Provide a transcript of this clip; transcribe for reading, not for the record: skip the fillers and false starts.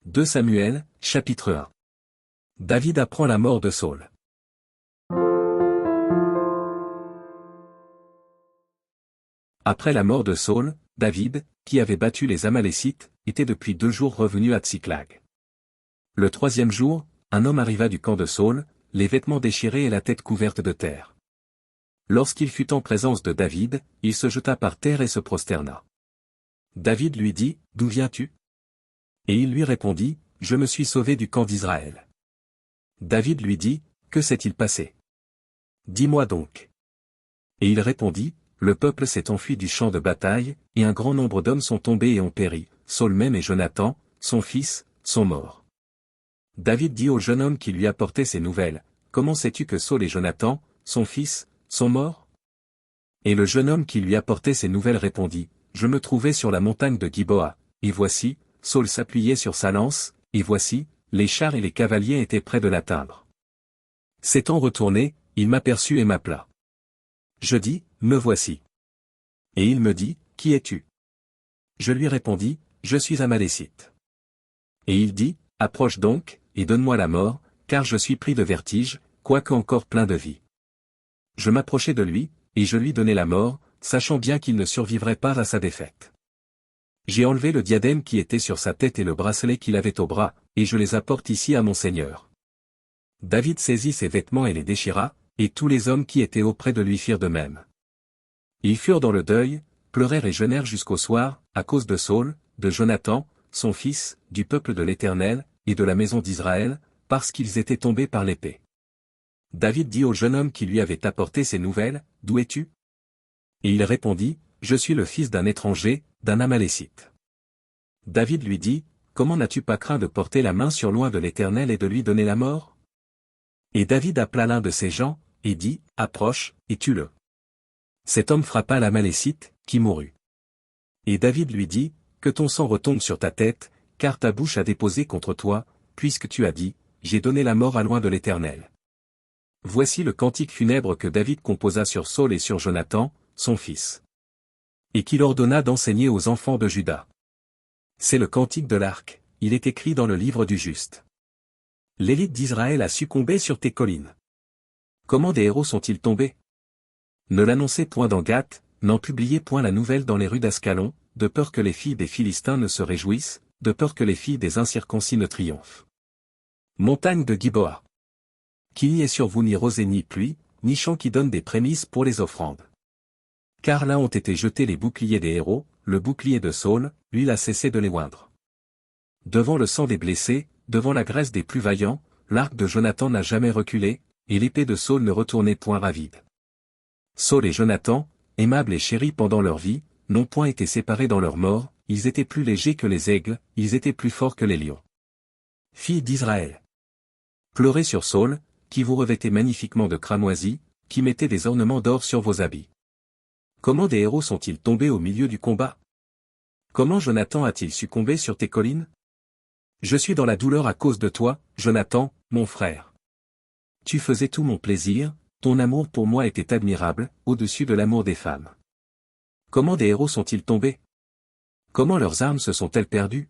2 Samuel, chapitre 1. David apprend la mort de Saül. Après la mort de Saül, David, qui avait battu les Amalécites, était depuis 2 jours revenu à Tsiklag. Le 3e jour, un homme arriva du camp de Saül, les vêtements déchirés et la tête couverte de terre. Lorsqu'il fut en présence de David, il se jeta par terre et se prosterna. David lui dit, « D'où viens-tu » Et il lui répondit, « Je me suis sauvé du camp d'Israël. » David lui dit, « Que s'est-il passé ? Dis-moi donc. » Et il répondit, « Le peuple s'est enfui du champ de bataille, et un grand nombre d'hommes sont tombés et ont péri, Saül même et Jonathan, son fils, sont morts. » David dit au jeune homme qui lui apportait ces nouvelles, « Comment sais-tu que Saül et Jonathan, son fils, sont morts ?» Et le jeune homme qui lui apportait ces nouvelles répondit, « Je me trouvais sur la montagne de Giboa, et voici, Saül s'appuyait sur sa lance, et voici, les chars et les cavaliers étaient près de l'atteindre. S'étant retourné, il m'aperçut et m'appela. Je dis, me voici. Et il me dit, qui es-tu? Je lui répondis, je suis Amalécite. Et il dit, approche donc, et donne-moi la mort, car je suis pris de vertige, quoique encore plein de vie. Je m'approchai de lui, et je lui donnai la mort, sachant bien qu'il ne survivrait pas à sa défaite. J'ai enlevé le diadème qui était sur sa tête et le bracelet qu'il avait au bras, et je les apporte ici à mon seigneur. David saisit ses vêtements et les déchira, et tous les hommes qui étaient auprès de lui firent de même. Ils furent dans le deuil, pleurèrent et jeûnèrent jusqu'au soir, à cause de Saül, de Jonathan, son fils, du peuple de l'Éternel, et de la maison d'Israël, parce qu'ils étaient tombés par l'épée. David dit au jeune homme qui lui avait apporté ces nouvelles, « D'où es-tu » Et il répondit, « Je suis le fils d'un étranger, d'un Amalécite. » David lui dit, « Comment n'as-tu pas craint de porter la main sur loin de l'Éternel et de lui donner la mort » Et David appela l'un de ses gens, et dit, « Approche, et tue-le. » Cet homme frappa l'Amalécite, qui mourut. Et David lui dit, « Que ton sang retombe sur ta tête, car ta bouche a déposé contre toi, puisque tu as dit, j'ai donné la mort à loin de l'Éternel. » Voici le cantique funèbre que David composa sur Saül et sur Jonathan, son fils. Et qu'il ordonna d'enseigner aux enfants de Juda. C'est le cantique de l'arc, il est écrit dans le livre du juste. L'élite d'Israël a succombé sur tes collines. Comment des héros sont-ils tombés? Ne l'annoncez point dans Gath, n'en publiez point la nouvelle dans les rues d'Ascalon, de peur que les filles des Philistins ne se réjouissent, de peur que les filles des incirconcis ne triomphent. Montagne de Giboa. Qu'il n'y ait sur vous ni rosée ni pluie, ni champ qui donne des prémices pour les offrandes. Car là ont été jetés les boucliers des héros, le bouclier de Saül, l'huile a cessé de les oindre. Devant le sang des blessés, devant la graisse des plus vaillants, l'arc de Jonathan n'a jamais reculé, et l'épée de Saül ne retournait point ravide. Saül et Jonathan, aimables et chéris pendant leur vie, n'ont point été séparés dans leur mort, ils étaient plus légers que les aigles, ils étaient plus forts que les lions. Filles d'Israël. Pleurez sur Saül, qui vous revêtait magnifiquement de cramoisi, qui mettait des ornements d'or sur vos habits. Comment des héros sont-ils tombés au milieu du combat? Comment Jonathan a-t-il succombé sur tes collines? Je suis dans la douleur à cause de toi, Jonathan, mon frère. Tu faisais tout mon plaisir, ton amour pour moi était admirable, au-dessus de l'amour des femmes. Comment des héros sont-ils tombés? Comment leurs armes se sont-elles perdues?